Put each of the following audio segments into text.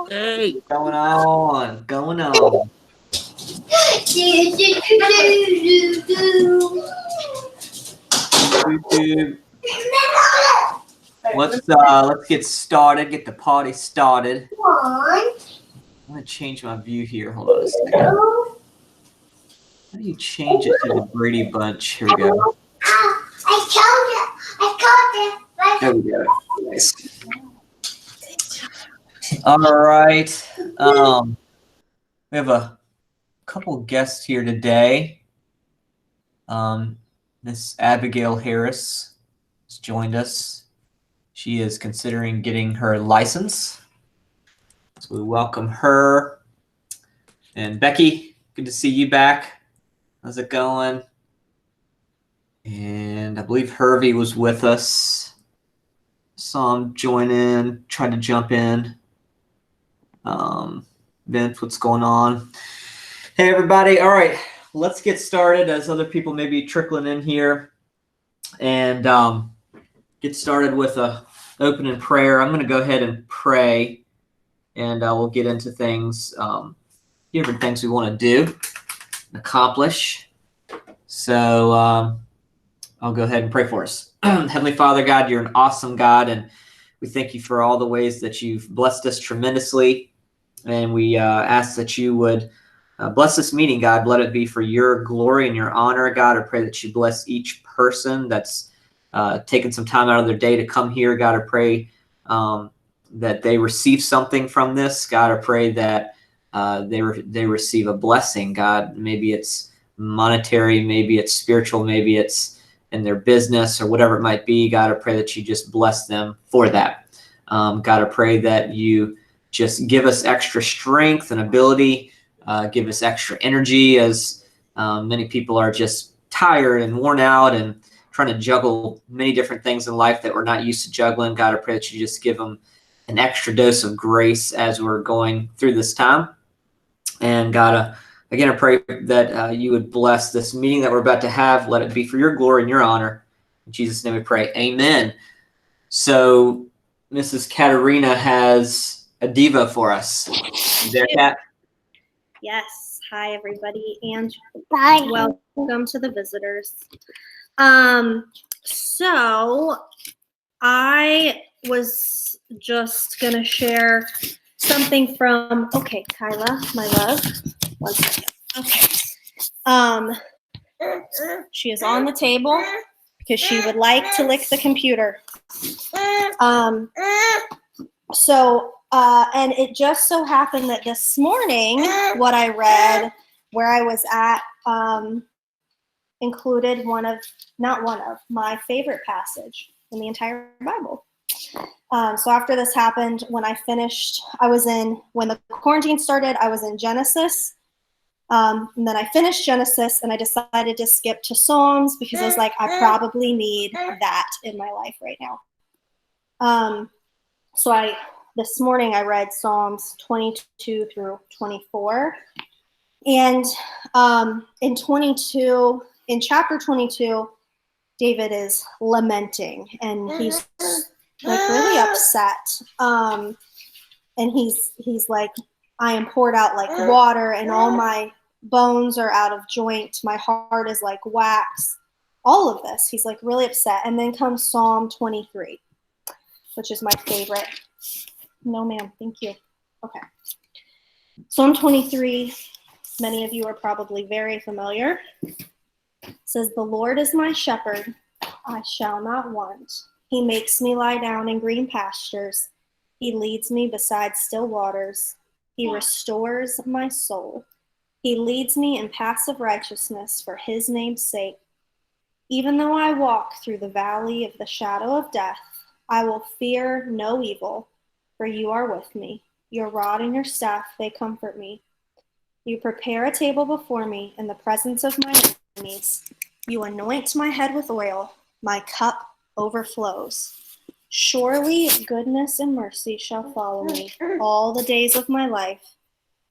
Hey, going on, going on. YouTube. Let's get started. Get the party started. I'm gonna change my view here. Hold on a second. How do you change it to the Brady Bunch? Here we go. There we go. Nice. All right. We have a couple guests here today. Miss Abigail Harris has joined us. She is considering getting her license. So we welcome her. And Becky, good to see you back. How's it going? And I believe Hervey was with us. Saw him join in, tried to jump in. Vince, what's going on? Hey, everybody. All right, let's get started as other people may be trickling in here. And get started with a opening prayer. I'm going to go ahead and pray, and we'll get into things, different things we want to do and accomplish. So I'll go ahead and pray for us. Heavenly Father, God, you're an awesome God, and we thank you for all the ways that you've blessed us tremendously. And we ask that you would bless this meeting, God. Let it be for your glory and your honor, God. I pray that you bless each person that's taken some time out of their day to come here. God, I pray that they receive something from this. God, I pray that they receive a blessing, God. Maybe it's monetary, maybe it's spiritual, maybe it's in their business or whatever it might be. God, I pray that you just bless them for that. God, I pray that you just give us extra strength and ability, give us extra energy as many people are just tired and worn out and trying to juggle many different things in life that we're not used to juggling. God, I pray that you just give them an extra dose of grace as we're going through this time. And God, again, I pray that you would bless this meeting that we're about to have. Let it be for your glory and your honor. In Jesus' name we pray. Amen. So Mrs. Katerina has a diva for us. You there, Kat? Yes. Hi, everybody, and welcome to the visitors. So I was just going to share something from, okay, Kyla, my love, 1 second. Okay. She is on the table because she would like to lick the computer. And it just so happened that this morning, what I read, where I was at, included my favorite passage in the entire Bible. So after this happened, when the quarantine started, I was in Genesis. And then I finished Genesis and I decided to skip to Psalms because I was like, I probably need that in my life right now. This morning I read Psalms 22 through 24. And in chapter 22, David is lamenting and he's like really upset. And he's like, I am poured out like water and all my bones are out of joint. My heart is like wax. All of this. He's like really upset. And then comes Psalm 23, which is my favorite. No, ma'am. Thank you. Okay. Psalm 23, many of you are probably very familiar. It says, the Lord is my shepherd. I shall not want. He makes me lie down in green pastures. He leads me beside still waters. He restores my soul. He leads me in paths of righteousness for his name's sake. Even though I walk through the valley of the shadow of death, I will fear no evil, for you are with me. Your rod and your staff, they comfort me. You prepare a table before me in the presence of my enemies. You anoint my head with oil. My cup overflows. Surely goodness and mercy shall follow me all the days of my life,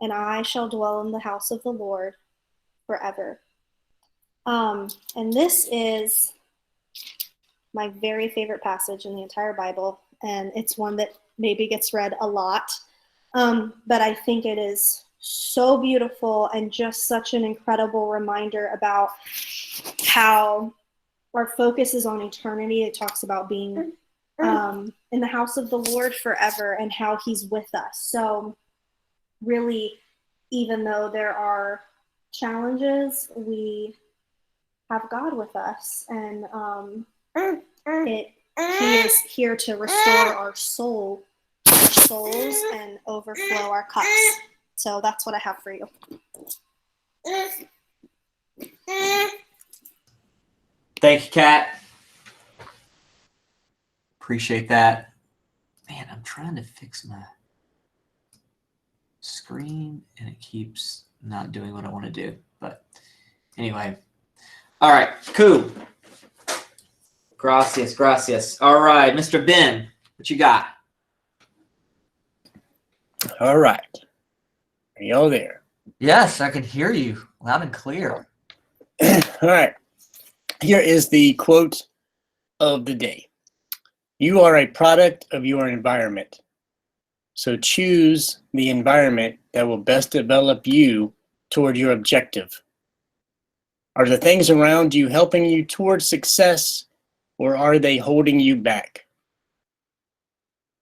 and I shall dwell in the house of the Lord forever. And this is my very favorite passage in the entire Bible, and it's one that maybe gets read a lot. But I think it is so beautiful and just such an incredible reminder about how our focus is on eternity. It talks about being in the house of the Lord forever and how he's with us. So really, even though there are challenges, we have God with us, and he is here to restore our souls and overflow our cups. So that's what I have for you. Thank you, Kat. Appreciate that. Man, I'm trying to fix my screen and it keeps not doing what I want to do. But anyway. All right, cool. Gracias, gracias. All right, Mr. Ben, what you got? All right. Are y'all there? Yes, I can hear you loud and clear. All right. Here is the quote of the day. You are a product of your environment. So choose the environment that will best develop you toward your objective. Are the things around you helping you towards success, or are they holding you back?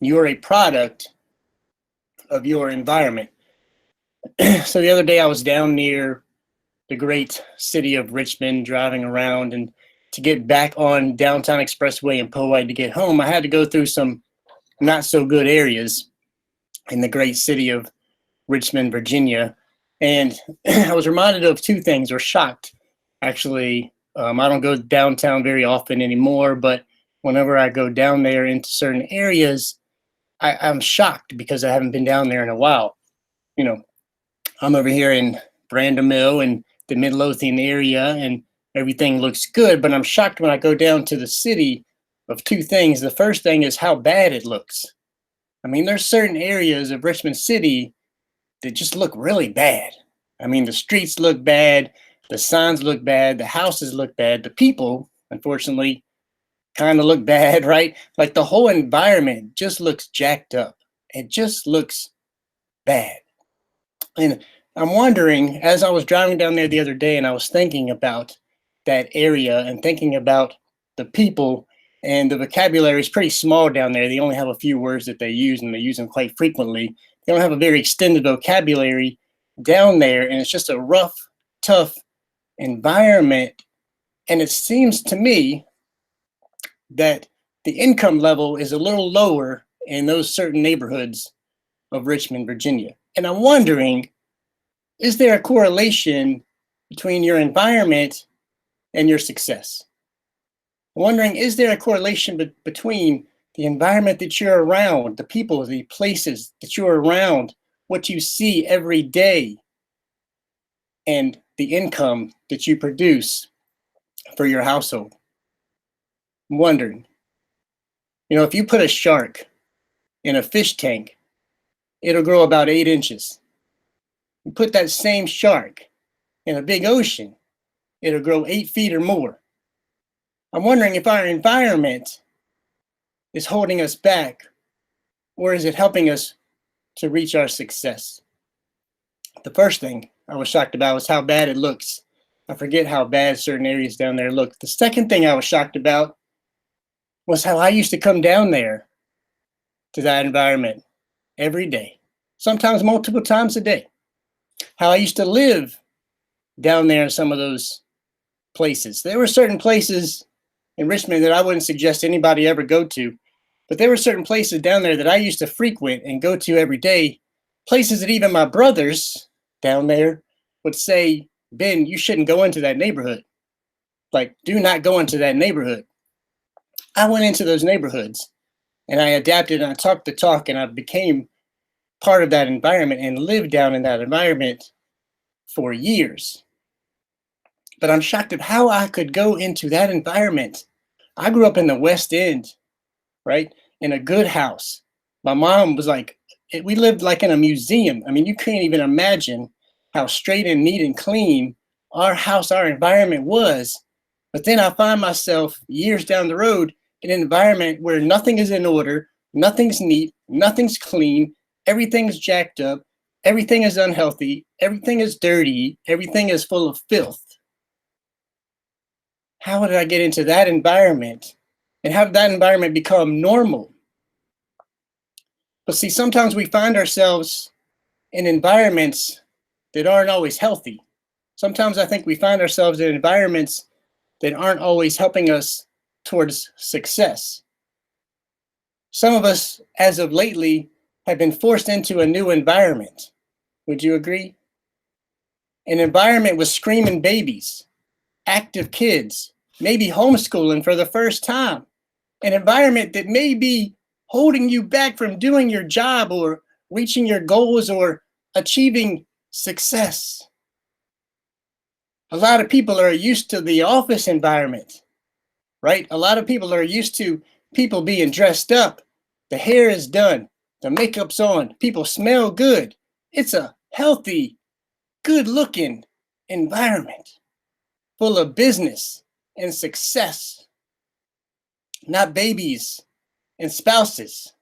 You are a product of your environment. So the other day I was down near the great city of Richmond driving around, and to get back on Downtown Expressway in Poway to get home, I had to go through some not so good areas in the great city of Richmond, Virginia. And I was reminded of two things, or shocked, actually. I don't go downtown very often anymore, but whenever I go down there into certain areas, I'm shocked because I haven't been down there in a while. You know, I'm over here in Brandon Mill and the Midlothian area, and everything looks good, but I'm shocked when I go down to the city of two things. The first thing is how bad it looks. I mean, there's certain areas of Richmond City that just look really bad. I mean, the streets look bad, the signs look bad, the houses look bad, the people, unfortunately, kind of look bad, right? Like the whole environment just looks jacked up. It just looks bad. And I'm wondering, as I was driving down there the other day and I was thinking about that area and thinking about the people, and the vocabulary is pretty small down there. They only have a few words that they use, and they use them quite frequently. They don't have a very extended vocabulary down there, and it's just a rough, tough environment. And it seems to me that the income level is a little lower in those certain neighborhoods of Richmond, Virginia. And I'm wondering, is there a correlation between your environment and your success? I'm wondering, is there a correlation between the environment that you're around, the people, the places that you're around, what you see every day, and the income that you produce for your household? I'm wondering, if you put a shark in a fish tank, it'll grow about 8 inches. You put that same shark in a big ocean, it'll grow 8 feet or more. I'm wondering if our environment is holding us back, or is it helping us to reach our success? The first thing I was shocked about was how bad it looks. I forget how bad certain areas down there look. The second thing I was shocked about was how I used to come down there to that environment every day, sometimes multiple times a day. How I used to live down there in some of those places. There were certain places in Richmond that I wouldn't suggest anybody ever go to, but there were certain places down there that I used to frequent and go to every day, places that even my brothers down there would say, Ben, you shouldn't go into that neighborhood. Like, do not go into that neighborhood. I went into those neighborhoods and I adapted and I talked the talk and I became part of that environment and lived down in that environment for years. But I'm shocked at how I could go into that environment. I grew up in the West End, right? In a good house. My mom was like, we lived like in a museum. I mean, you can't even imagine how straight and neat and clean our house, our environment was. But then I find myself years down the road in an environment where nothing is in order, nothing's neat, nothing's clean, everything's jacked up, everything is unhealthy, everything is dirty, everything is full of filth. How did I get into that environment? And how did that environment become normal? But see, sometimes we find ourselves in environments that aren't always healthy. Sometimes I think we find ourselves in environments that aren't always helping us towards success. Some of us, as of lately, have been forced into a new environment. Would you agree? An environment with screaming babies, active kids, maybe homeschooling for the first time. An environment that may be holding you back from doing your job or reaching your goals or achieving success. A lot of people are used to the office environment, right? A lot of people are used to people being dressed up. The hair is done, the makeup's on, people smell good. It's a healthy, good-looking environment full of business and success, not babies and spouses,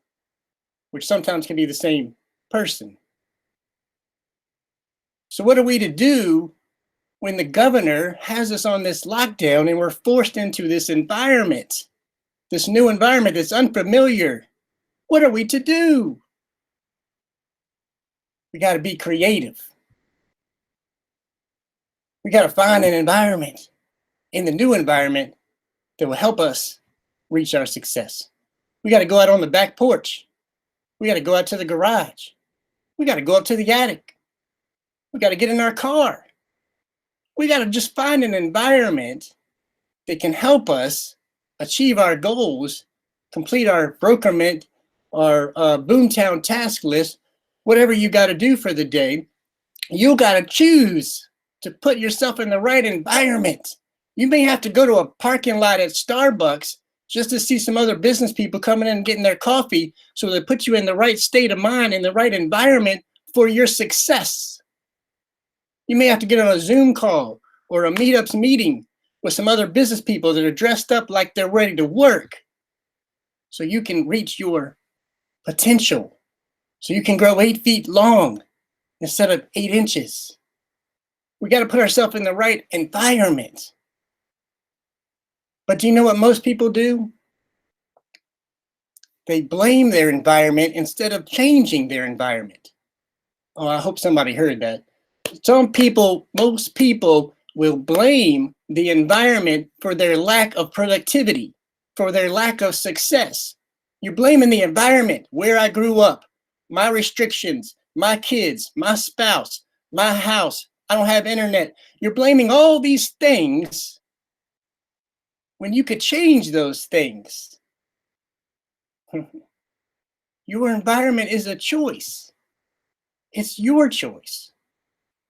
which sometimes can be the same person. So what are we to do when the governor has us on this lockdown and we're forced into this environment, this new environment that's unfamiliar? What are we to do? We got to be creative. We got to find an environment in the new environment that will help us reach our success. We got to go out on the back porch. We got to go out to the garage. We got to go up to the attic. We got to get in our car. We got to just find an environment that can help us achieve our goals, complete our procurement, our Boomtown task list, whatever you got to do for the day. You got to choose to put yourself in the right environment. You may have to go to a parking lot at Starbucks just to see some other business people coming in and getting their coffee, so they put you in the right state of mind, in the right environment for your success. You may have to get on a Zoom call or a meetups meeting with some other business people that are dressed up like they're ready to work, so you can reach your potential, so you can grow 8 feet long instead of 8 inches. We got to put ourselves in the right environment. But do you know what most people do? They blame their environment instead of changing their environment. Oh, I hope somebody heard that. Most people will blame the environment for their lack of productivity, for their lack of success. You're blaming the environment, where I grew up, my restrictions, my kids, my spouse, my house, I don't have internet. You're blaming all these things when you could change those things. Your environment is a choice. It's your choice.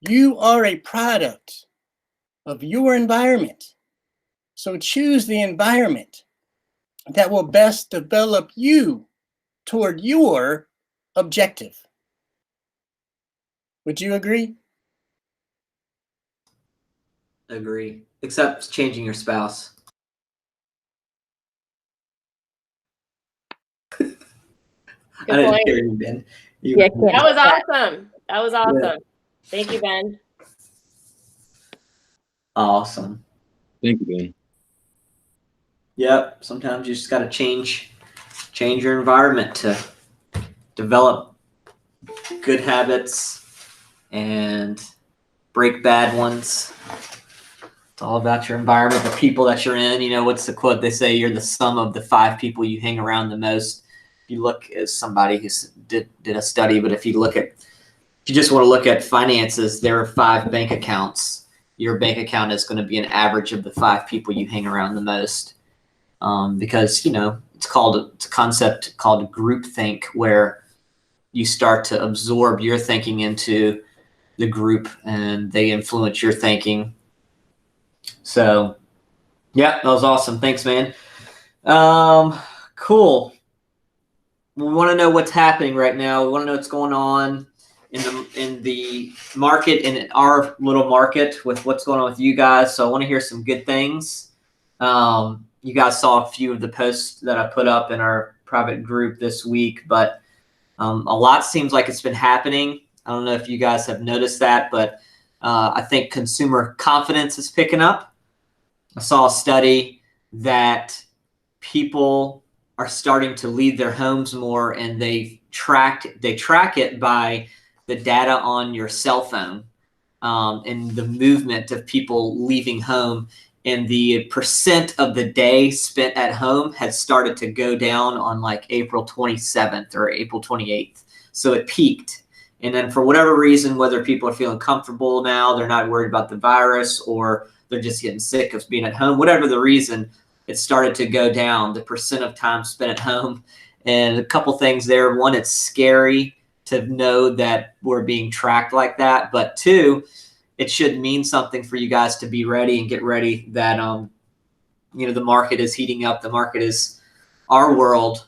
You are a product of your environment. So choose the environment that will best develop you toward your objective. Would you agree? Agree. Except changing your spouse. I didn't hear you, Ben. Yeah, That was awesome. That was awesome. Yeah. Thank you, Ben. Awesome. Thank you, Ben. Yep. Sometimes you just got to change your environment to develop good habits and break bad ones. It's all about your environment, the people that you're in. You know, what's the quote? They say you're the sum of the 5 people you hang around the most. If you look as somebody who did a study, but if you just want to look at finances, there are 5 bank accounts. Your bank account is going to be an average of the 5 people you hang around the most. Because, you know, it's a concept called groupthink, where you start to absorb your thinking into the group and they influence your thinking. So, yeah, that was awesome. Thanks, man. Cool. We want to know what's happening right now. We want to know what's going on in the market, in our little market, with what's going on with you guys. So I want to hear some good things. You guys saw a few of the posts that I put up in our private group this week, but A lot seems like it's been happening. I don't know if you guys have noticed that, but I think consumer confidence is picking up. I saw a study that people are starting to leave their homes more, and they track it by the data on your cell phone, and the movement of people leaving home. And the percent of the day spent at home has started to go down on like April 27th or April 28th. So it peaked. And then for whatever reason, whether people are feeling comfortable now, they're not worried about the virus, or they're just getting sick of being at home, whatever the reason, it started to go down, the percent of time spent at home. And a couple things there. One, it's scary to know that we're being tracked like that. But two, it should mean something for you guys to be ready and get ready that, the market is heating up. The market is our world.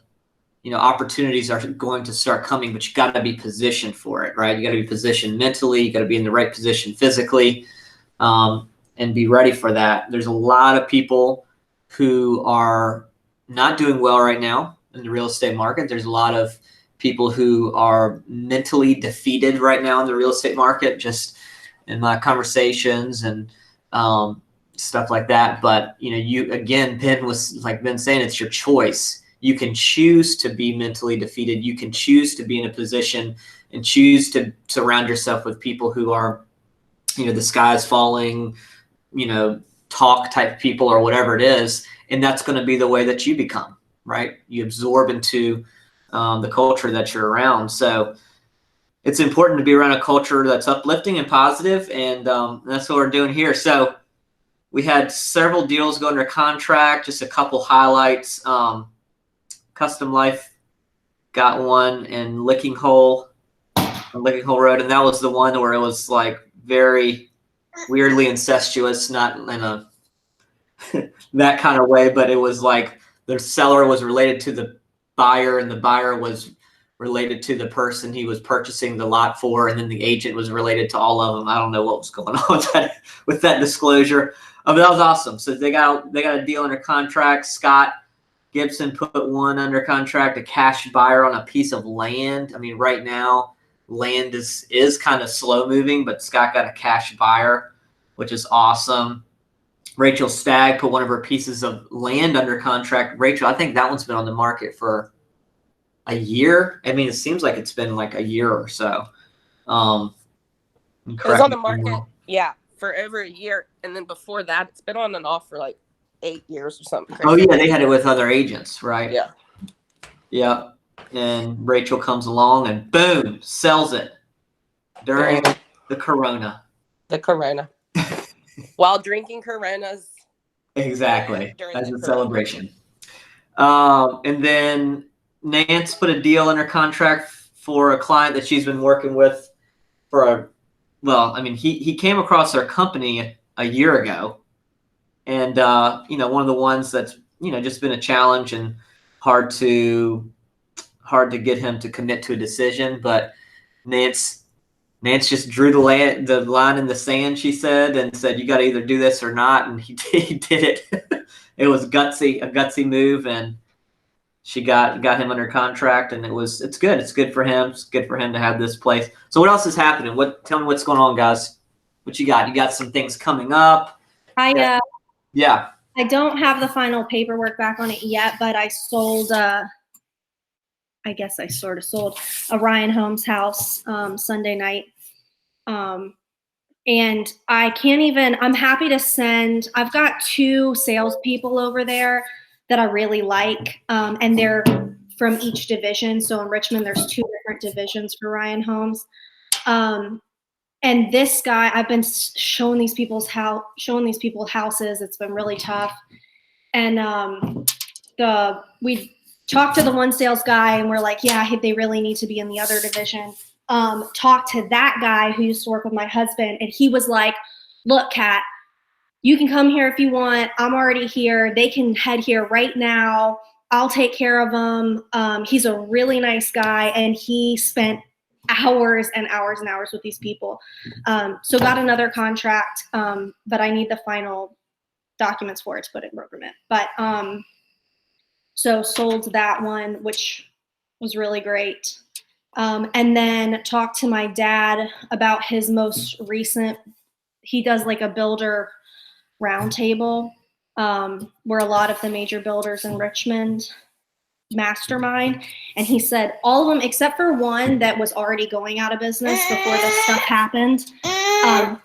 Opportunities are going to start coming, but you got to be positioned for it, right? You got to be positioned mentally. You got to be in the right position physically, and be ready for that. There's a lot of people who are not doing well right now in the real estate market. There's a lot of people who are mentally defeated right now in the real estate market, just in my conversations and stuff like that. But you again, Ben saying, it's your choice. You can choose to be mentally defeated. You can choose to be in a position and choose to surround yourself with people who are, the sky's falling, talk type people or whatever it is. And that's going to be the way that you become, right? You absorb into the culture that you're around. So it's important to be around a culture that's uplifting and positive, and that's what we're doing here. So we had several deals go under contract, just a couple highlights. Custom Life got one in Licking Hole Road, and that was the one where it was like very weirdly incestuous, not in a that kind of way, but it was like the seller was related to the buyer, and the buyer was related to the person he was purchasing the lot for, and then the agent was related to all of them. I don't know what was going on with that disclosure. But that was awesome. So they got a deal under contract. Scott Gibson put one under contract, a cash buyer on a piece of land. I mean, right now land is kind of slow moving, but Scott got a cash buyer, which is awesome. Rachel Stagg put one of her pieces of land under contract. Rachel, I think that one's been on the market for a year. I mean, it seems like it's been like a year or so. It was on the market, for over a year. And then before that, it's been on and off for like 8 years or something crazy. Oh, yeah, they had it with other agents, right? Yeah. Yeah. And Rachel comes along and boom, sells it during the Corona. The Corona. While drinking Coronas. Exactly. As a celebration. And then Nance put a deal under contract for a client that she's been working with he came across our company a year ago. And, one of the ones that's, just been a challenge and hard to get him to commit to a decision. But Nance just drew the line in the sand, she said, and said, you got to either do this or not. And he did it. It was a gutsy move. And she got him under contract, and it's good. It's good for him. It's good for him to have this place. So what else is happening? Tell me what's going on, guys. What you got? You got some things coming up? Yeah. I don't have the final paperwork back on it yet, but I sold, I guess I sort of sold a Ryan Holmes house Sunday night. And I'm happy to send, I've got 2 salespeople over there that I really like, and they're from each division. So in Richmond, there's 2 different divisions for Ryan Holmes. And this guy, I've been showing these people houses. It's been really tough. And we talked to the one sales guy, and we're like, yeah, they really need to be in the other division. Talked to that guy who used to work with my husband, and he was like, look, Kat, you can come here if you want. I'm already here. They can head here right now. I'll take care of them. He's a really nice guy, and he spent hours and hours and hours with these people. So got another contract, but I need the final documents for it to put in Brokerman. But so sold that one, which was really great. And then talk to my dad about his most recent, he does like a builder roundtable where a lot of the major builders in Richmond mastermind. And he said all of them, except for one that was already going out of business before this stuff happened,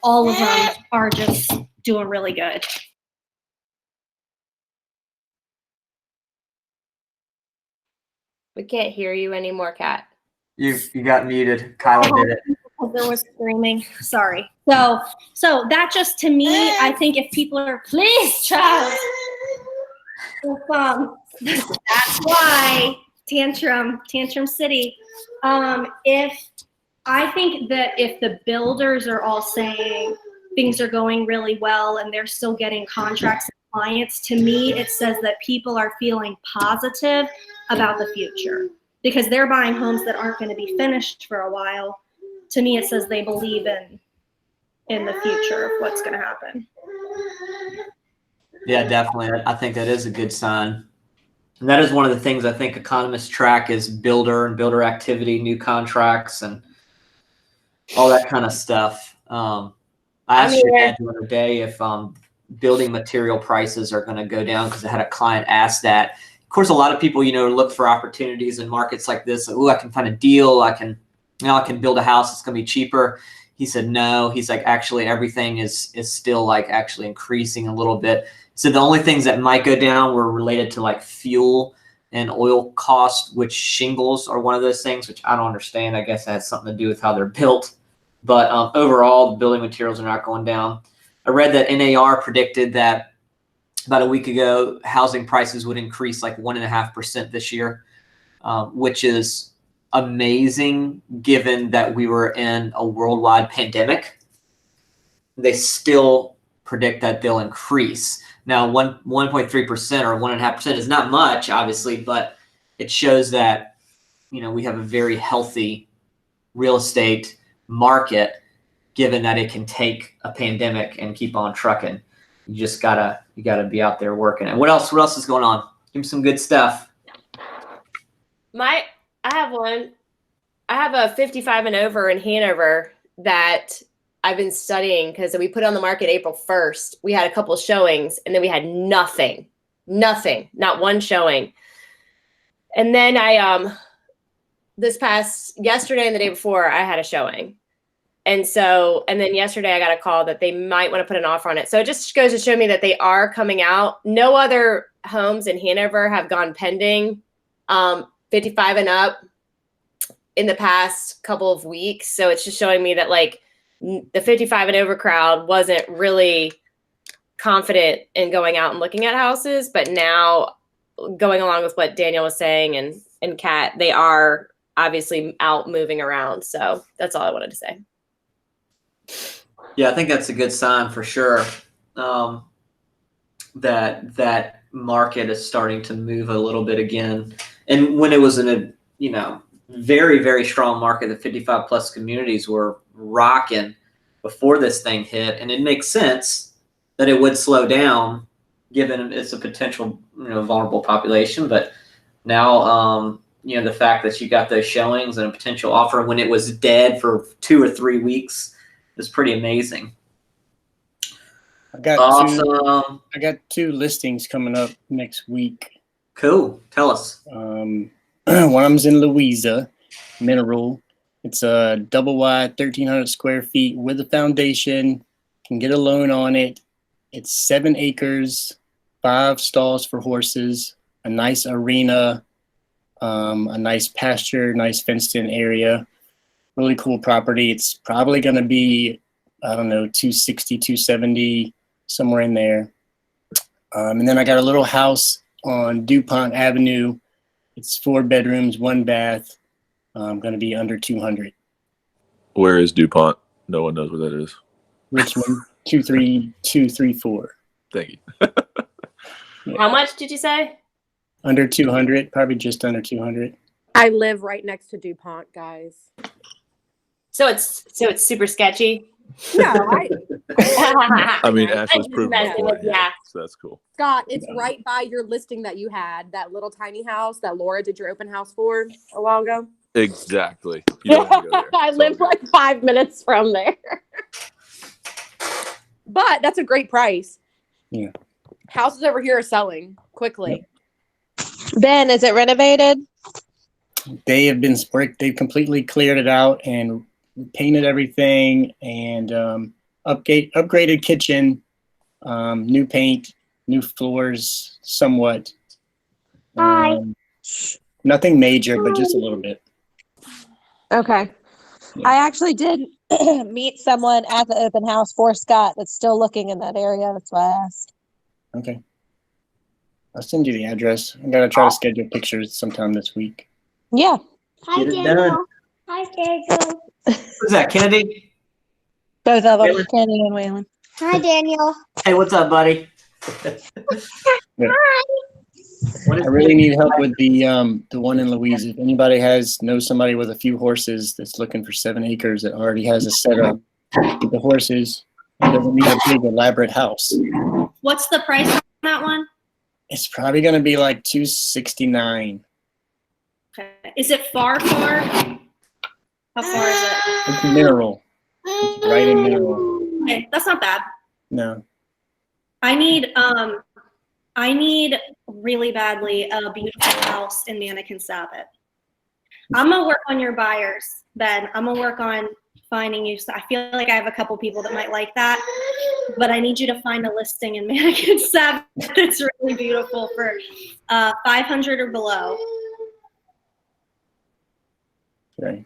all of them are just doing really good. We can't hear you anymore, Kat. You got muted. Kyla did it. There was screaming. Sorry. So that just, to me, I think if people are, please, child. That's why tantrum city. If I think that if the builders are all saying things are going really well and they're still getting contracts and clients, to me it says that people are feeling positive about the future because they're buying homes that aren't going to be finished for a while. To me, it says they believe in the future of what's going to happen. Yeah, definitely. I think that is a good sign. And that is one of the things I think economists track is builder and builder activity, new contracts, and all that kind of stuff. I asked your dad the other day if building material prices are going to go down because I had a client ask that. Of course, a lot of people, look for opportunities in markets like this. Oh, I can find a deal. I can build a house. It's going to be cheaper. He said, no. He's like, actually, everything is still like actually increasing a little bit. So the only things that might go down were related to like fuel and oil cost, which shingles are one of those things, which I don't understand. I guess that has something to do with how they're built. But overall, the building materials are not going down. I read that NAR predicted that about a week ago, housing prices would increase like 1.5% this year, which is amazing given that we were in a worldwide pandemic. They still predict that they'll increase. Now, 1.3% or 1.5% is not much, obviously, but it shows that, we have a very healthy real estate market, given that it can take a pandemic and keep on trucking. You just gotta be out there working. And what else is going on? Give me some good stuff. I have one. I have a 55 and over in Hanover that I've been studying because we put it on the market April 1st. We had a couple showings and then we had nothing, not one showing. And then yesterday and the day before I had a showing. And then yesterday I got a call that they might want to put an offer on it. So it just goes to show me that they are coming out. No other homes in Hanover have gone pending 55 and up in the past couple of weeks. So it's just showing me that like the 55 and over crowd wasn't really confident in going out and looking at houses. But now going along with what Daniel was saying and Kat, they are obviously out moving around. So that's all I wanted to say. Yeah, I think that's a good sign for sure. That market is starting to move a little bit again. And when it was in a, very, very strong market, the 55 plus communities were rocking before this thing hit. And it makes sense that it would slow down given it's a potential, vulnerable population. But now, the fact that you got those showings and a potential offer when it was dead for 2 or 3 weeks is pretty amazing. I got 2 listings coming up next week. Cool. Tell us. One of them's in Louisa, Mineral. It's a double wide, 1,300 square feet with a foundation. Can get a loan on it. It's 7 acres, 5 stalls for horses, a nice arena, a nice pasture, nice fenced-in area. Really cool property. It's probably going to be, 260, 270, somewhere in there. And then I got a little house on DuPont Avenue. It's 4 bedrooms, 1 bath. Going to be under 200. Where is DuPont? No one knows where that is. Richmond, 23234. Thank you. How much did you say? Under 200, probably just under 200. I live right next to DuPont, guys. So it's super sketchy. No, I mean, Ash was I'm proven messing with beforehand, you. so that's cool. Scott, it's right by your listing that you had, that little tiny house that Laura did your open house for a while ago. Exactly. You don't want to go there. I It's all live good. like 5 minutes from there. But that's a great price. Yeah. Houses over here are selling quickly. Ben, is it renovated? They have been they've completely cleared it out and painted everything and upgraded kitchen, new paint, new floors, somewhat. Nothing major, but just a little bit. Okay. Yeah. I actually did meet someone at the open house for Scott that's still looking in that area. That's why I asked. Okay. I'll send you the address. I gotta try to schedule pictures sometime this week. Yeah. Get it done. Hi, Daniel. Who's that, Kennedy? Both of them, Waylon? Kenny and Waylon. Hi, Daniel. Hey, what's up, buddy? Yeah. What is I really need help with the one in Louise. If anybody knows somebody with a few horses that's looking for 7 acres that already has a setup with the horses and doesn't need a big elaborate house. What's the price on that one? It's probably gonna be like $269. Okay. Is it far? How far is it? It's mineral. It's right in mineral. Okay, that's not bad. No. I need really badly a beautiful house in Mannequin Sabbath. I'm gonna work on your buyers, Ben. I'm gonna work on finding you. I feel like I have a couple people that might like that, but I need you to find a listing in Mannequin Sabbath that's really beautiful for 500 or below. Right.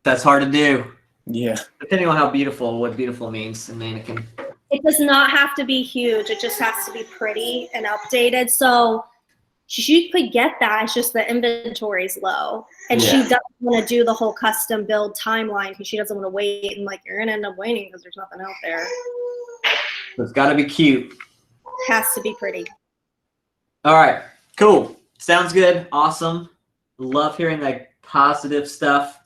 That's hard to do, Yeah. depending on how beautiful, what beautiful means in Mannequin. It does not have to be huge. It just has to be pretty and updated. So she could get that. It's just the inventory is low. And she doesn't want to do the whole custom build timeline because she doesn't want to wait. And like, you're going to end up waiting because there's nothing out there. It's got to be cute. Has to be pretty. All right, cool. Sounds good. Awesome. Love hearing that positive stuff.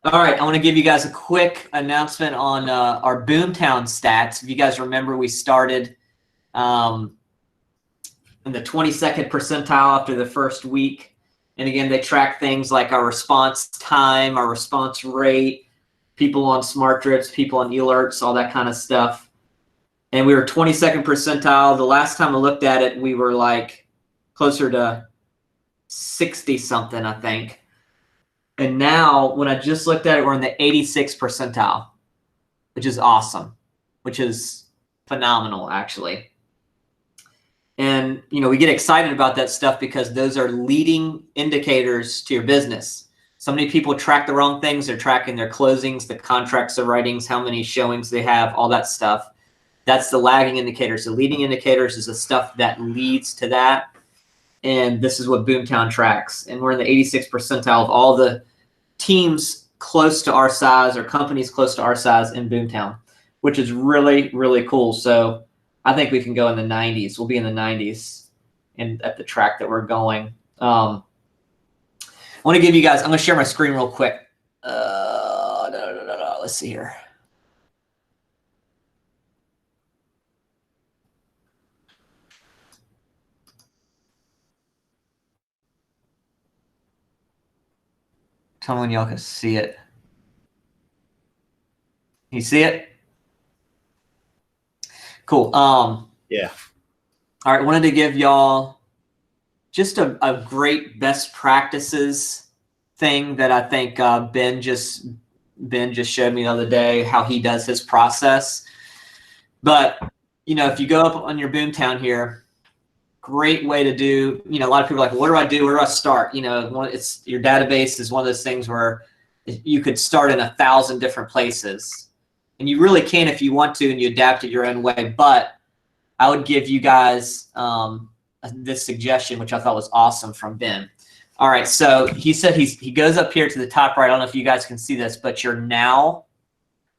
All right, I want to give you guys a quick announcement on our Boomtown stats. If you guys remember, we started in the 22nd percentile after the first week. And again, they track things like our response time, our response rate, people on smart drips, people on alerts, all that kind of stuff. And we were 22nd percentile. The last time I looked at it, we were like closer to 60 something, I think. And now when I just looked at it, we're in the 86th percentile, which is awesome, which is phenomenal, actually. And, you know, we get excited about that stuff because those are leading indicators to your business. So many people track the wrong things. They're tracking their closings, the contracts they're writing, how many showings they have, all that stuff. That's the lagging indicators. The leading indicators is the stuff that leads to that. And this is what Boomtown tracks. And we're in the 86th percentile of all the teams close to our size or companies close to our size in Boomtown, which is really, really cool. So I think we can go in the 90s. We'll be in the 90s and at the track that we're going. I want to give you guys, I'm going to share my screen real quick. Let's see here. Tell me when y'all can see it. You see it? Cool. Yeah. All right. Wanted to give y'all just a great best practices thing that I think Ben just showed me the other day, how he does his process. But, you know, if you go up on your Boomtown here, great way to do, you know, a lot of people are like, what do I do? Where do I start? You know, it's your database is one of those things where you could start in 1,000 different places. And you really can if you want to and you adapt it your own way. But I would give you guys this suggestion, which I thought was awesome from Ben. All right, so he said he goes up here to the top right. I don't know if you guys can see this, but you're now,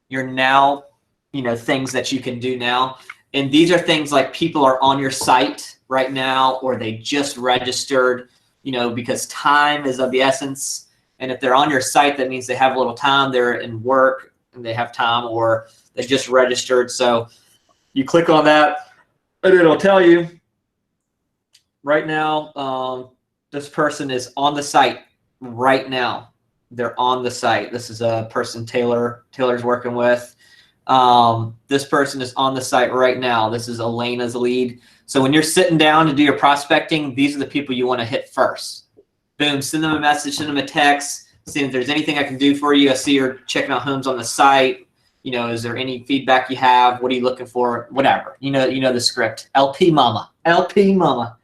you know, things that you can do now. And these are things like people are on your site right now, or they just registered, you know, because time is of the essence. And if they're on your site, that means they have a little time, they're in work and they have time, or they just registered. So you click on that and it'll tell you right now, this person is on the site right now. They're on the site. This is a person Taylor's working with. This person is on the site right now. This is Elena's lead. So when you're sitting down to do your prospecting, these are the people you want to hit first. Boom, send them a message, send them a text, see if there's anything I can do for you. I see you're checking out homes on the site. You know, is there any feedback you have? What are you looking for? Whatever. You know the script. LP mama. LP mama.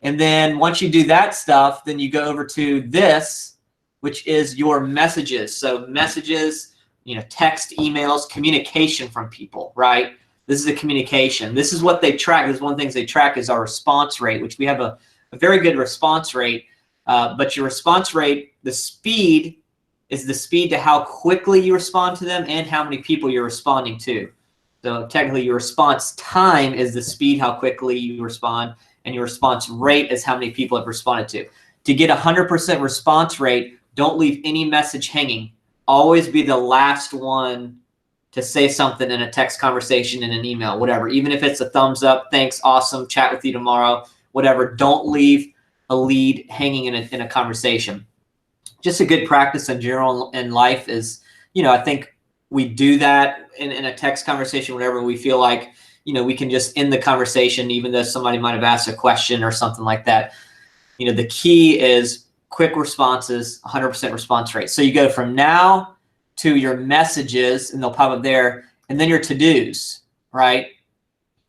And then once you do that stuff, then you go over to this, which is your messages. So messages, you know, text, emails, communication from people, right? This is a communication. This is what they track. This is one of the things they track is our response rate, which we have a very good response rate. But your response rate, the speed is the speed to how quickly you respond to them and how many people you're responding to. So technically your response time is the speed, how quickly you respond, and your response rate is how many people have responded to. To get 100% response rate, don't leave any message hanging. Always be the last one to say something in a text conversation, in an email, whatever. Even if it's a thumbs up, thanks, awesome, chat with you tomorrow, whatever. Don't leave a lead hanging in a conversation. Just a good practice in general in life is, you know, I think we do that in a text conversation whenever we feel like, you know, we can just end the conversation even though somebody might have asked a question or something like that. You know, the key is quick responses, 100% response rate. So you go from now to your messages, and they'll pop up there, and then your to-dos, right?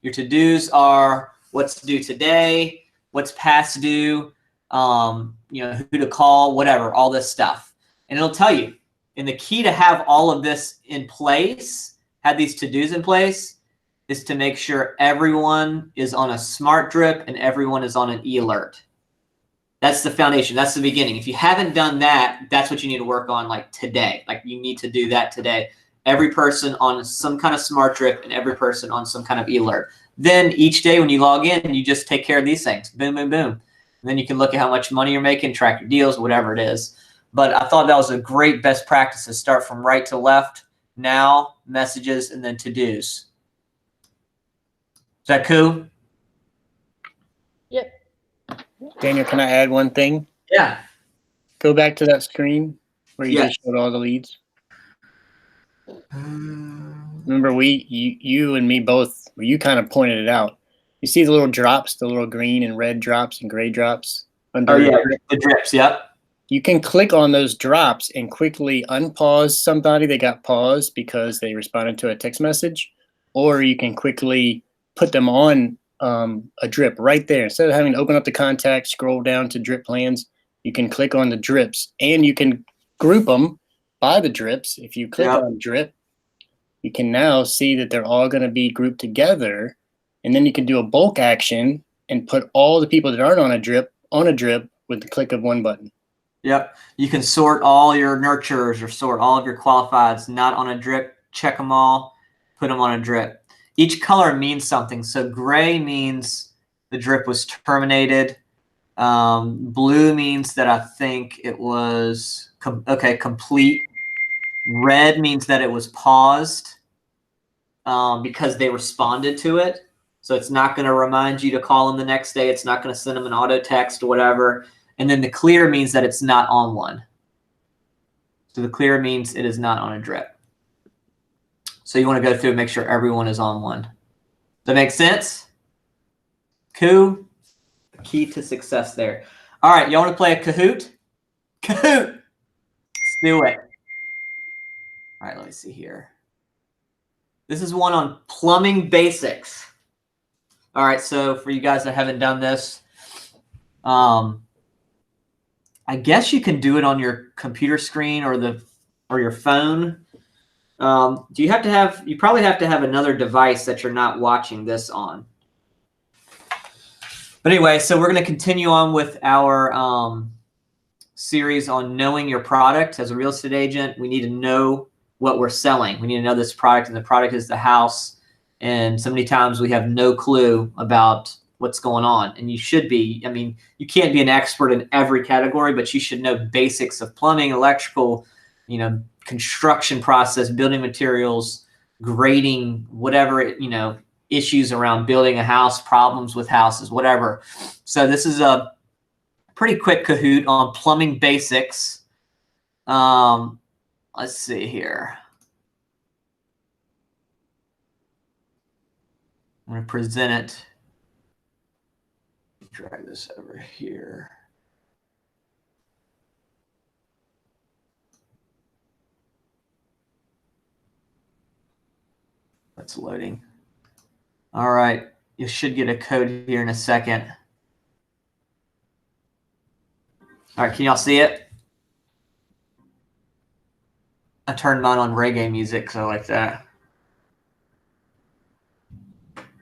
Your to-dos are what's to do today, what's past due, you know, who to call, whatever, all this stuff. And it'll tell you. And the key to have all of this in place, have these to-dos in place, is to make sure everyone is on a smart drip and everyone is on an e-alert. That's the foundation. That's the beginning. If you haven't done that, that's what you need to work on like today. Like you need to do that today. Every person on some kind of smart drip and every person on some kind of e-alert. Then each day when you log in, you just take care of these things. Boom, boom, boom. And then you can look at how much money you're making, track your deals, whatever it is. But I thought that was a great best practice to start from right to left. Now, messages, and then to-dos. Is that cool? Yep. Daniel, can I add one thing? Yeah. Go back to that screen where you Yes. just showed all the leads. Remember, you and me both, you kind of pointed it out. You see the little drops, the little green and red drops and gray drops? Under The drips, yep. You can click on those drops and quickly unpause somebody that got paused because they responded to a text message, or you can quickly put them on a drip right there. Instead of having to open up the contact, scroll down to drip plans, you can click on the drips, and you can group them by the drips. If you click on drip, you can now see that they're all going to be grouped together, and then you can do a bulk action and put all the people that aren't on a drip with the click of one button. Yep. You can sort all your nurturers or sort all of your qualifieds not on a drip, check them all, put them on a drip. Each color means something. So gray means the drip was terminated. Blue means that I think it was complete. Red means that it was paused because they responded to it. So it's not going to remind you to call them the next day. It's not going to send them an auto text or whatever. And then the clear means that it's not on one. So the clear means it is not on a drip. So you want to go through and make sure everyone is on one. Does that make sense? Cool. Key to success there. All right, y'all want to play a Kahoot? Kahoot! Let's do it. All right, let me see here. This is one on plumbing basics. All right, so for you guys that haven't done this, I guess you can do it on your computer screen or your phone. You probably have to have another device that you're not watching this on. But anyway, so we're going to continue on with our series on knowing your product. As a real estate agent, we need to know what we're selling. We need to know this product, and the product is the house. And so many times we have no clue about what's going on, and you should be. I mean, you can't be an expert in every category, but you should know basics of plumbing, electrical, construction process, building materials, grading, whatever, issues around building a house, problems with houses, whatever. So this is a pretty quick Kahoot on plumbing basics. Let's see here. I'm going to present it. Drag this over here. That's loading. All right. You should get a code here in a second. All right. Can y'all see it? I turned mine on reggae music, so I like that.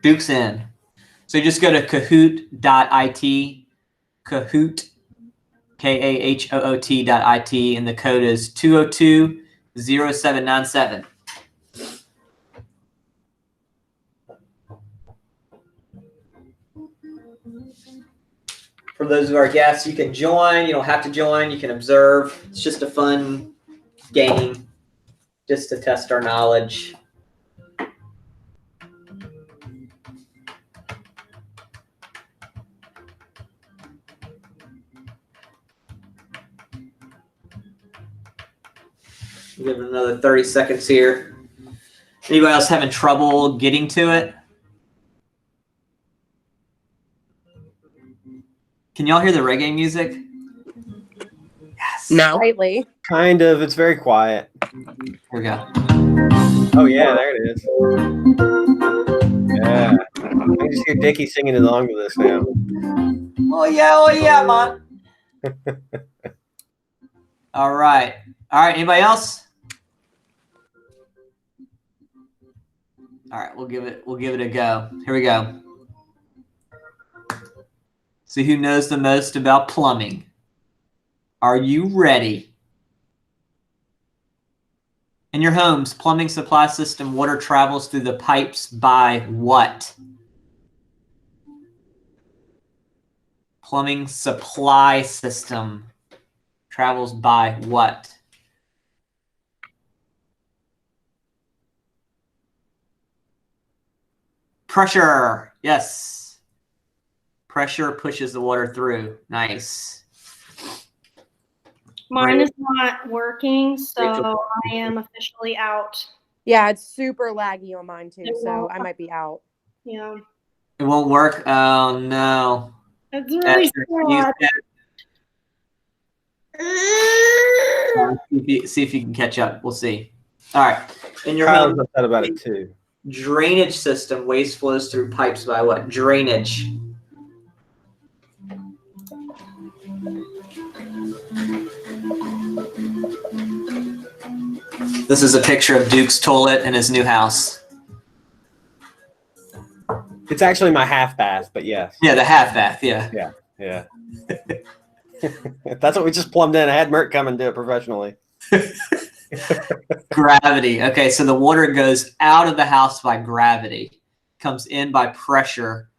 Duke's in. So you just go to kahoot.it, Kahoot, KAHOOT.it, and the code is 202-0797. For those of our guests, you can join. You don't have to join. You can observe. It's just a fun game just to test our knowledge. Give it another 30 seconds here. Anybody else having trouble getting to it? Can y'all hear the reggae music? Yes. No. Slightly. Kind of. It's very quiet. Here we go. Oh yeah, there it is. Yeah. I can just hear Dickie singing along to this now. Oh yeah, man. All right. Anybody else? All right, we'll give it a go. Here we go. See who knows the most about plumbing. Are you ready? In your home's plumbing supply system, water travels through the pipes by what? Plumbing supply system travels by what? Pressure. Yes. Pressure pushes the water through. Nice. Mine is not working, so I am officially out. Yeah, it's super laggy on mine too, so I might be out. Yeah. It won't work. Oh no. It's really sad. See if you can catch up. We'll see. All right. In your Kyle's home, upset about it too. drainage system, waste flows through pipes by what? Drainage. This is a picture of Duke's toilet in his new house. It's actually my half bath, but yes. Yeah, the half bath. Yeah. Yeah. That's what we just plumbed in. I had Mert come and do it professionally. Gravity. Okay, so the water goes out of the house by gravity, comes in by pressure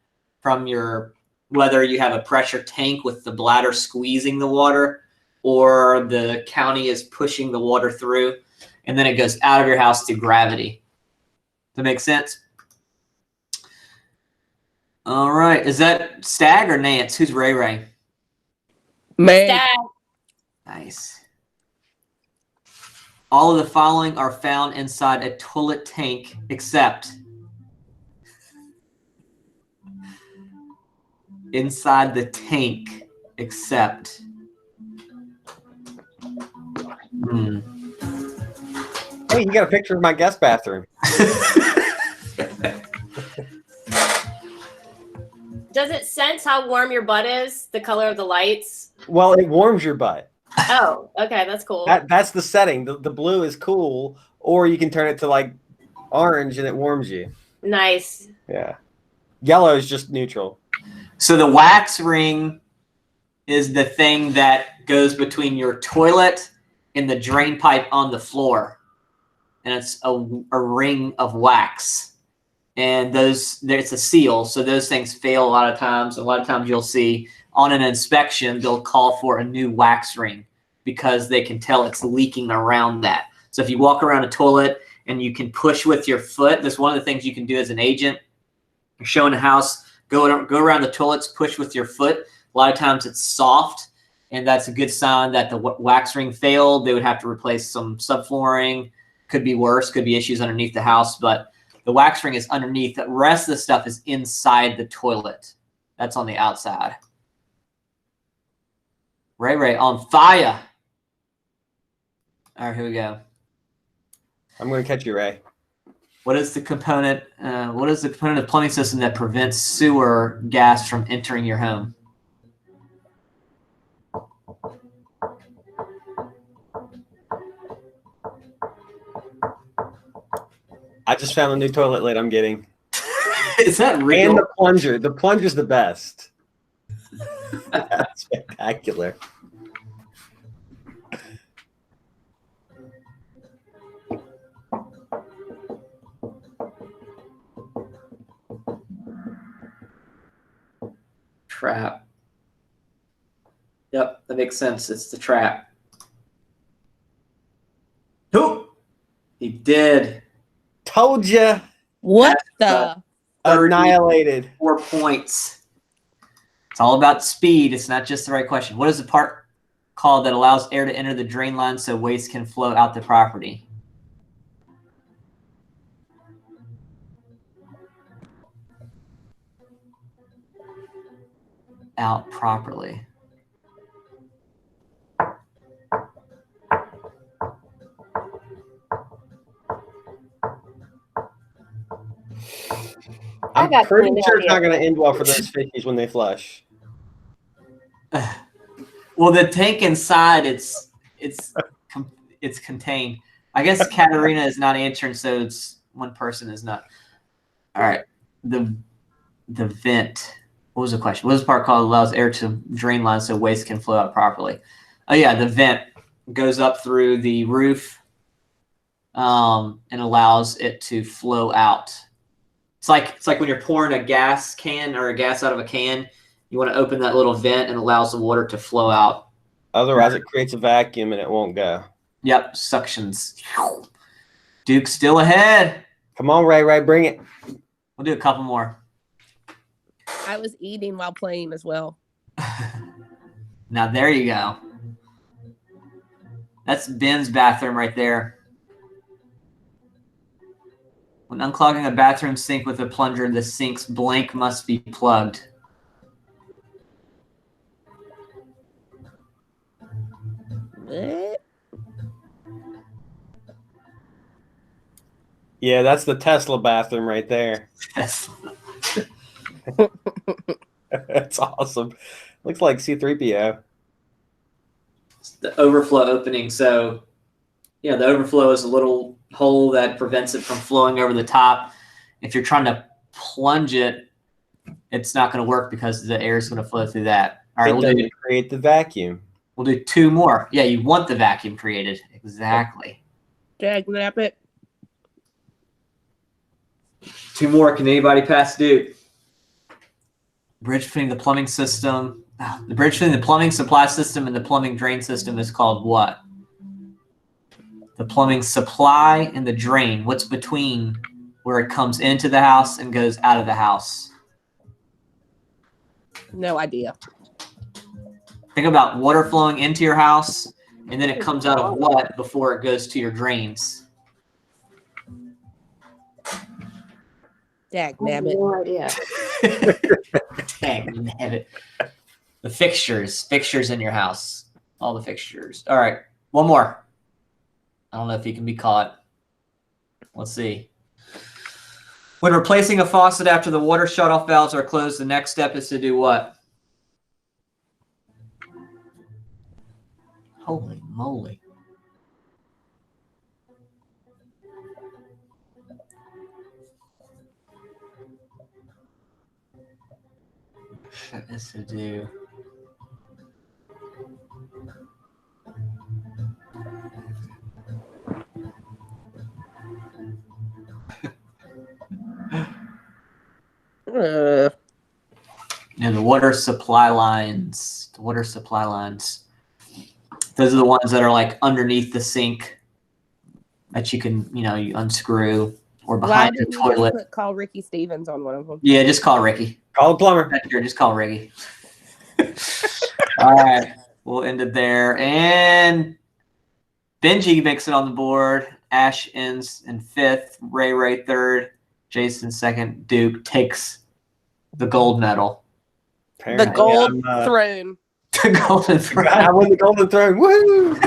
from your, whether you have a pressure tank with the bladder squeezing the water or the county is pushing the water through, and then it goes out of your house through gravity. Does that make sense? All right. Is that Stag or Nance? Who's Ray Ray? Man. Nice. All of the following are found inside a toilet tank except inside the tank except Hey, you got a picture of my guest bathroom. Does it sense how warm your butt is? The color of the lights? Well, it warms your butt. Oh, okay, that's cool. That's the setting. The blue is cool, or you can turn it to like orange and it warms you. Nice. Yeah. Yellow is just neutral. So the wax ring is the thing that goes between your toilet and the drain pipe on the floor. And it's a ring of wax. And it's a seal, so those things fail a lot of times. A lot of times you'll see on an inspection, they'll call for a new wax ring because they can tell it's leaking around that. So if you walk around a toilet and you can push with your foot, that's one of the things you can do as an agent. You're showing a house, go around the toilets, push with your foot. A lot of times it's soft and that's a good sign that the wax ring failed. They would have to replace some subflooring. Could be worse, could be issues underneath the house, but the wax ring is underneath. The rest of the stuff is inside the toilet. That's on the outside. Ray on fire. All right, here we go. I'm going to catch you, Ray. What is the component? What is the component of the plumbing system that prevents sewer gas from entering your home? I just found a new toilet lid I'm getting. Is that real? And the plunger. The plunger's the best. That's spectacular. Trap. Yep, that makes sense. It's the trap. Who? He did. Told you. What the? Annihilated. 4 points. It's all about speed. It's not just the right question. What is the part called that allows air to enter the drain line so waste can flow out the property? Out properly. I'm got pretty no sure it's idea. not going to end well for those fishies when they flush. Well, the tank inside, it's contained. I guess Katarina is not answering, so it's one person is not. All right, the vent. What was the question? What is the part called that allows air to drain lines so waste can flow out properly? Oh yeah, the vent goes up through the roof, and allows it to flow out. It's like when you're pouring a gas can or a gas out of a can. You want to open that little vent and allows the water to flow out. Otherwise, it creates a vacuum and it won't go. Yep, suctions. Duke's still ahead. Come on, Ray, bring it. We'll do a couple more. I was eating while playing as well. Now there you go. That's Ben's bathroom right there. When unclogging a bathroom sink with a plunger, the sink's blank must be plugged. What? Yeah, that's the Tesla bathroom right there. That's awesome. Looks like C-3PO. It's the overflow opening. So, yeah, the overflow is a little hole that prevents it from flowing over the top. If you're trying to plunge it, it's not going to work because the air is going to flow through that. All right, It doesn't create the vacuum. We'll do 2 more. Yeah, you want the vacuum created. Exactly. Jag nap it. 2 more. Can anybody pass Duke? Bridge between the plumbing system. The bridge between the plumbing supply system and the plumbing drain system is called what? The plumbing supply and the drain. What's between where it comes into the house and goes out of the house? No idea. Think about water flowing into your house, and then it comes out of what before it goes to your drains? Dag nabbit. No idea. Dang nabbit. The fixtures in your house. All the fixtures. All right, one more. I don't know if he can be caught. Let's see. When replacing a faucet after the water shutoff valves are closed, the next step is to do what? Holy moly. What is to do? And the water supply lines. The water supply lines. Those are the ones that are like underneath the sink that you can, you unscrew, or Why behind the didn't you toilet. just call Ricky Stevens on one of them? Yeah, just call Ricky. Call the plumber. Here, just call Ricky. All right. we'll end it there. And Benji makes it on the board. Ash ends in 5th. Ray 3rd. Jason 2nd. Duke takes the gold medal. The Apparently, gold I'm, throne. The golden throne. I won the golden throne. Woo!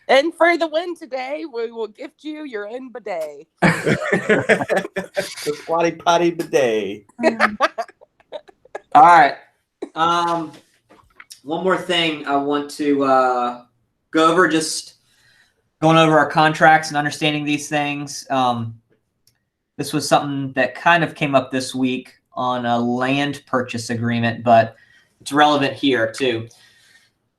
And for the win today, we will gift you your own bidet. The squatty potty bidet. All right. One more thing I want to go over, just going over our contracts and understanding these things. This was something that kind of came up this week on a land purchase agreement, but it's relevant here too.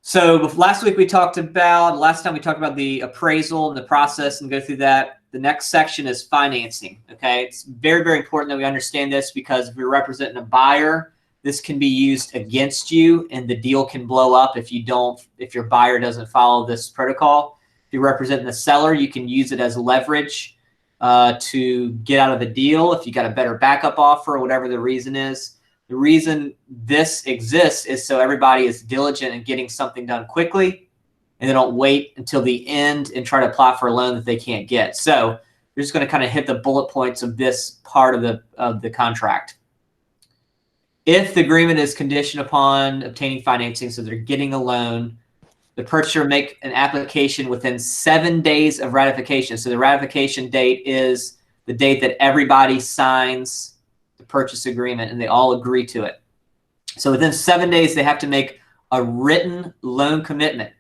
So last time we talked about the appraisal and the process and go through that. The next section is financing. Okay. It's very, very important that we understand this, because if you're representing a buyer, this can be used against you and the deal can blow up if your buyer doesn't follow this protocol. If you're representing the seller, you can use it as leverage to get out of the deal if you got a better backup offer or whatever the reason is. The reason this exists is so everybody is diligent in getting something done quickly, and they don't wait until the end and try to apply for a loan that they can't get. So we're just going to kind of hit the bullet points of this part of the contract. If the agreement is conditioned upon obtaining financing, so they're getting a loan, the purchaser make an application within 7 days of ratification. So the ratification date is the date that everybody signs the purchase agreement and they all agree to it. So within 7 days, they have to make a written loan commitment.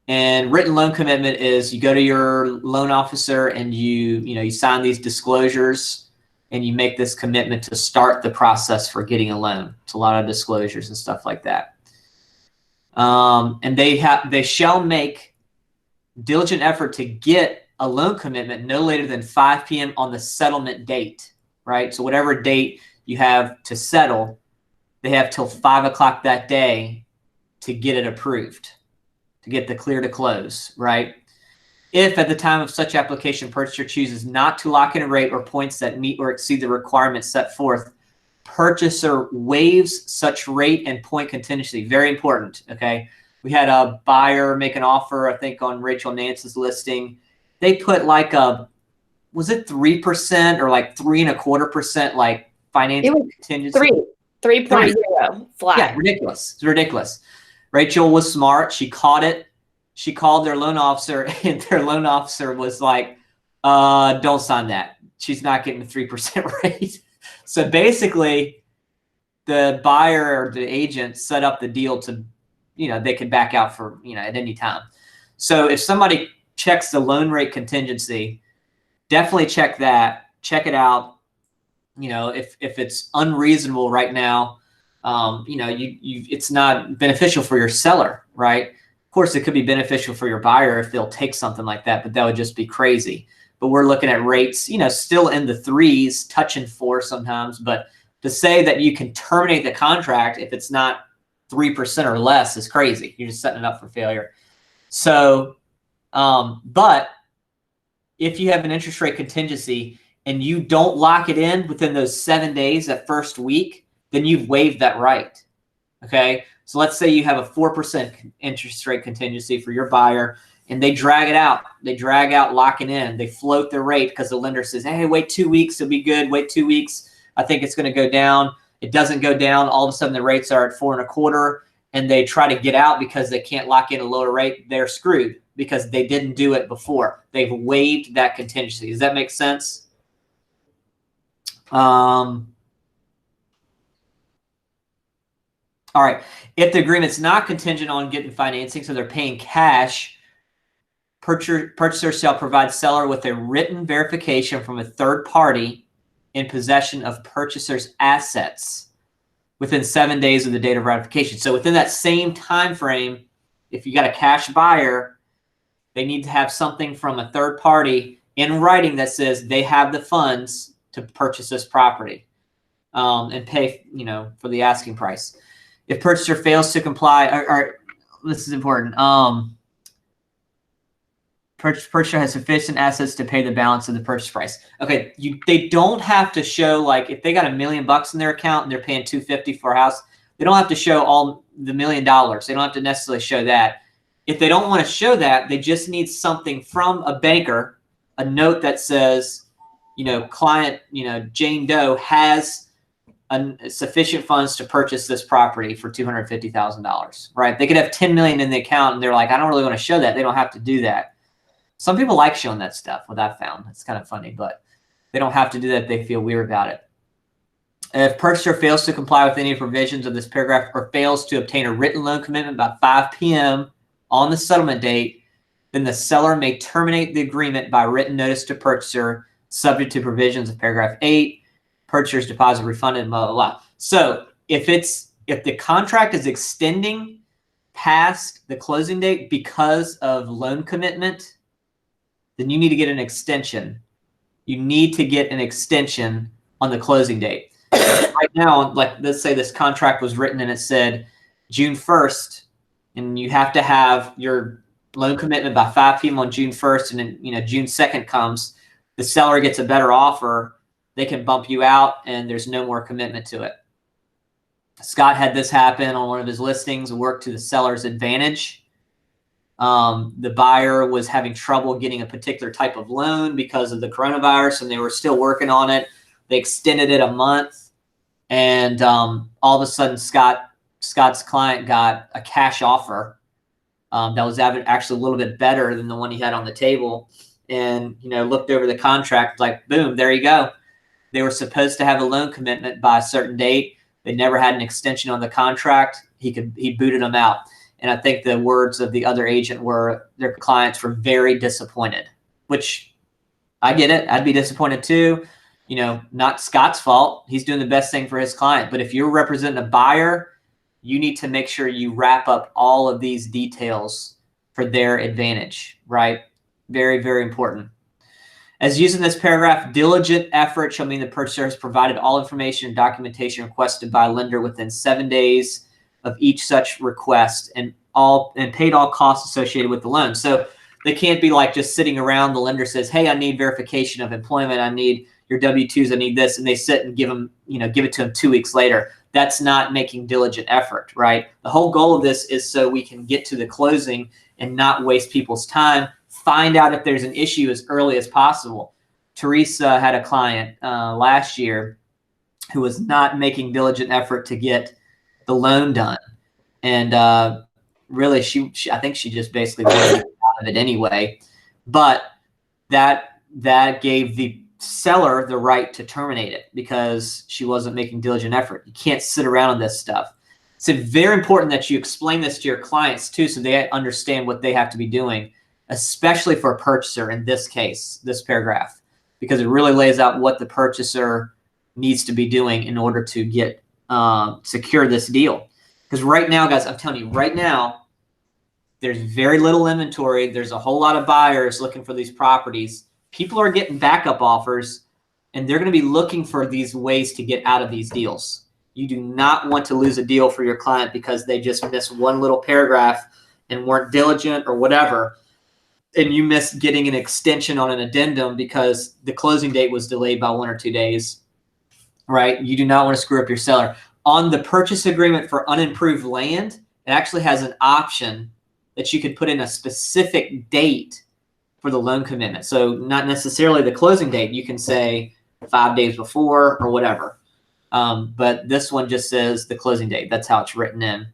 And written loan commitment is you go to your loan officer and you sign these disclosures and you make this commitment to start the process for getting a loan. It's a lot of disclosures and stuff like that. And they shall make diligent effort to get a loan commitment no later than 5 p.m. on the settlement date, right? So whatever date you have to settle, they have till 5 o'clock that day to get it approved, to get the clear to close, right? If at the time of such application, purchaser chooses not to lock in a rate or points that meet or exceed the requirements set forth, purchaser waives such rate and point contingency. Very important, okay? We had a buyer make an offer, I think, on Rachel Nance's listing. They put like was it 3% or like 3.25% like financial contingency? 3.0 flat. Yeah, ridiculous. It's ridiculous. Rachel was smart. She caught it. She called their loan officer, and their loan officer was like, don't sign that. She's not getting the 3% rate. So basically, the buyer or the agent set up the deal to, they could back out for, at any time. So if somebody checks the loan rate contingency, definitely check that. Check it out. If it's unreasonable right now, it's not beneficial for your seller, right? Of course, it could be beneficial for your buyer if they'll take something like that, but that would just be crazy. But we're looking at rates, still in the 3s, touching 4 sometimes. But to say that you can terminate the contract if it's not 3% or less is crazy. You're just setting it up for failure. So, but if you have an interest rate contingency and you don't lock it in within those 7 days, that first week, then you've waived that right. Okay. So let's say you have a 4% interest rate contingency for your buyer and they drag it out. They drag out locking in. They float the rate because the lender says, hey, wait 2 weeks. It'll be good. Wait 2 weeks. I think it's going to go down. It doesn't go down. All of a sudden the rates are at 4.25 and they try to get out because they can't lock in a lower rate. They're screwed because they didn't do it before. They've waived that contingency. Does that make sense? All right. If the agreement's not contingent on getting financing, so they're paying cash, purchaser shall provide seller with a written verification from a third party in possession of purchaser's assets within 7 days of the date of ratification. So within that same time frame, if you got a cash buyer, they need to have something from a third party in writing that says they have the funds to purchase this property and pay, for the asking price. If purchaser fails to comply, or this is important, purchaser has sufficient assets to pay the balance of the purchase price. Okay, they don't have to show, like, if they got $1 million in their account and they're paying $250 for a house, They don't have to show all the $1 million. They don't have to necessarily show that. If they don't want to show that, they just need something from a banker, a note that says, client, Jane Doe has sufficient funds to purchase this property for $250,000, right? They could have 10 million in the account and they're like, I don't really want to show that. They don't have to do that. Some people like showing that stuff, what I've found. It's kind of funny, but they don't have to do that if they feel weird about it. If purchaser fails to comply with any provisions of this paragraph or fails to obtain a written loan commitment by 5 p.m. on the settlement date, then the seller may terminate the agreement by written notice to purchaser, subject to provisions of paragraph 8, purchaser's deposit refunded, blah, blah, blah. So if the contract is extending past the closing date because of loan commitment, then you need to get an extension. You need to get an extension on the closing date. Right now, like let's say this contract was written and it said June 1st, and you have to have your loan commitment by 5 p.m. on June 1st, and then June 2nd comes, the seller gets a better offer, they can bump you out and there's no more commitment to it. Scott had this happen on one of his listings, worked to the seller's advantage. The buyer was having trouble getting a particular type of loan because of the coronavirus, and they were still working on it. They extended it a month, and all of a sudden Scott's client got a cash offer that was actually a little bit better than the one he had on the table, and looked over the contract, like boom, there you go. They were supposed to have a loan commitment by a certain date. They never had an extension on the contract. He booted them out. And I think the words of the other agent were their clients were very disappointed, which I get it. I'd be disappointed too. Not Scott's fault. He's doing the best thing for his client. But if you're representing a buyer, you need to make sure you wrap up all of these details for their advantage, right? Very, very important. As used in this paragraph, diligent effort shall mean the purchaser has provided all information and documentation requested by a lender within 7 days of each such request and paid all costs associated with the loan. So they can't be like just sitting around. The lender says, hey, I need verification of employment. I need your W-2s. I need this. And they sit and give it to them 2 weeks later. That's not making diligent effort, right? The whole goal of this is so we can get to the closing and not waste people's time. Find out if there's an issue as early as possible. Teresa had a client last year who was not making diligent effort to get the loan done. And really, I think she just basically wanted to get out of it anyway. But that gave the seller the right to terminate it because she wasn't making diligent effort. You can't sit around on this stuff. It's very important that you explain this to your clients too, so they understand what they have to be doing, especially for a purchaser in this case, this paragraph, because it really lays out what the purchaser needs to be doing in order to get secure this deal. Because right now, guys, I'm telling you, right now, there's very little inventory. There's a whole lot of buyers looking for these properties. People are getting backup offers, and they're going to be looking for these ways to get out of these deals. You do not want to lose a deal for your client because they just missed one little paragraph and weren't diligent or whatever, and you missed getting an extension on an addendum because the closing date was delayed by 1 or 2 days, right? You do not want to screw up your seller. On the purchase agreement for unimproved land, it actually has an option that you could put in a specific date for the loan commitment. So not necessarily the closing date. You can say 5 days before or whatever. But this one just says the closing date. That's how it's written in.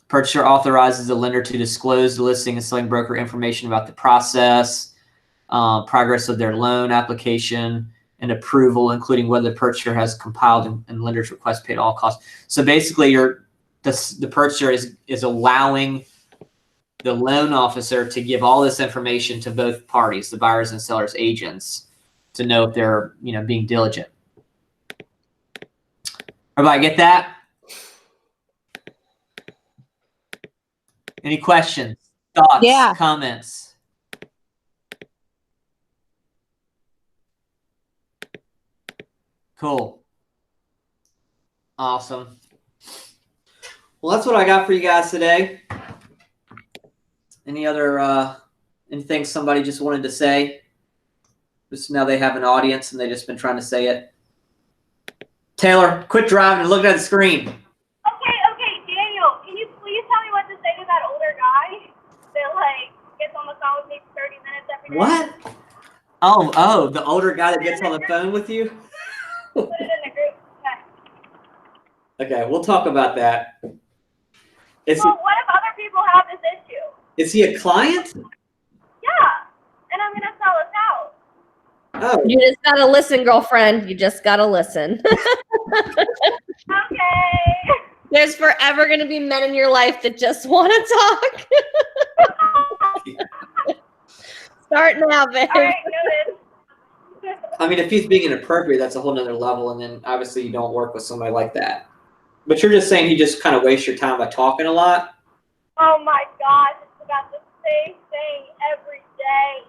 Purchaser authorizes the lender to disclose the listing and selling broker information about the process, progress of their loan application, and approval, including whether the purchaser has compiled and lender's request paid all costs. So basically, the purchaser is allowing the loan officer to give all this information to both parties, the buyers and sellers agents, to know if they're being diligent. Everybody get that? Any questions, thoughts, Yeah. comments? Cool. Awesome. Well, that's what I got for you guys today. Any other anything somebody just wanted to say? Just now they have an audience and they've just been trying to say it. Taylor, quit driving and look at the screen. Okay, Daniel, can you please tell me what to say to that older guy that like gets on the phone with me for 30 minutes every day? What? Oh, the older guy that gets on the phone with you? Put it in the group text. Okay, we'll talk about that. Is Well, what if other people have this issue? he a client? Yeah, and I'm gonna sell his house. Oh, You just gotta listen, girlfriend. You just gotta listen. Okay. There's forever gonna be men in your life that just want to talk. Start now, babe. All right, noted. I mean, if he's being inappropriate, that's a whole nother level, and then obviously you don't work with somebody like that. But you're just saying he just kind of wastes your time by talking a lot? Oh my gosh, it's about the same thing every day.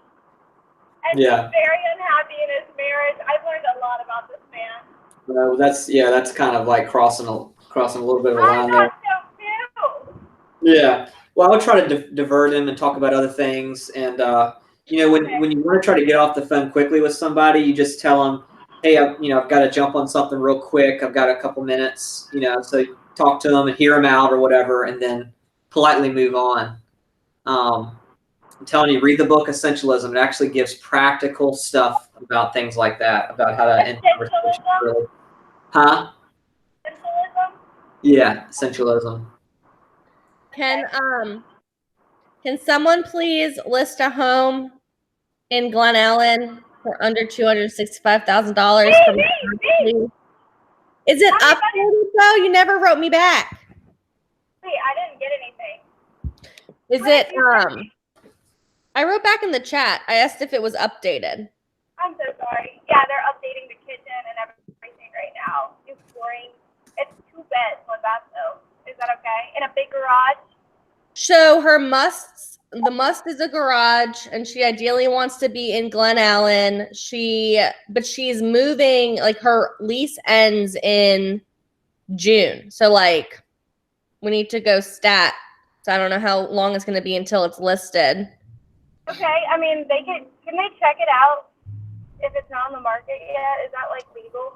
And Yeah. he's very unhappy in his marriage. I've learned a lot about this man. No, that's kind of like crossing a little bit of a I line there. thought so too. Yeah. Well, I would try to divert him and talk about other things. And, when you want to try to get off the phone quickly with somebody, you just tell them, hey, I've got to jump on something real quick. I've got a couple minutes, so talk to them and hear them out or whatever, and then politely move on. I'm telling you, read the book Essentialism. It actually gives practical stuff about things like that, about how to end conversations. Really. Huh? Essentialism? Yeah, Essentialism. Can someone please list a home in Glen Ellen for under $265,000? Me. Is it updated though? You never wrote me back. Wait, I didn't get anything. Is What it did you say? I wrote back in the chat. I asked if it was updated. I'm so sorry. Yeah, they're updating the kitchen and everything right now. New flooring. It's 2 beds, 1 bath though. Is that okay? In a big garage? So the must is a garage, and she ideally wants to be in Glen Ellen. But she's moving, like her lease ends in June. So like we need to go stat. So I don't know how long it's gonna be until it's listed. Okay, I mean can they check it out if it's not on the market yet? Is that like legal?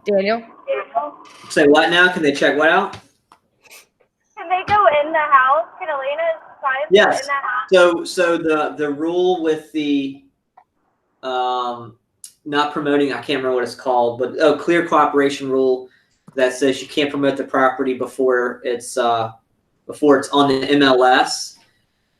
Daniel? Say what now? Can they check what out? Can they go in the house? Can Elena's clients go Yes. in the house? So the rule with the not promoting, I can't remember what it's called, but clear cooperation rule that says you can't promote the property before it's on the MLS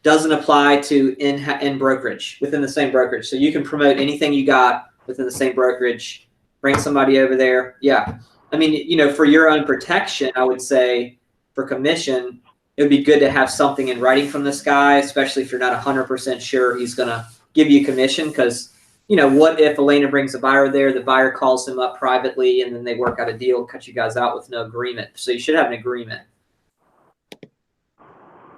doesn't apply to in brokerage within the same brokerage. So you can promote anything you got within the same brokerage. Bring somebody over there. Yeah. I mean, for your own protection, I would say for commission, it would be good to have something in writing from this guy, especially if you're not 100% sure he's going to give you commission. Because, what if Elena brings a buyer there, the buyer calls him up privately, and then they work out a deal, cut you guys out with no agreement. So you should have an agreement.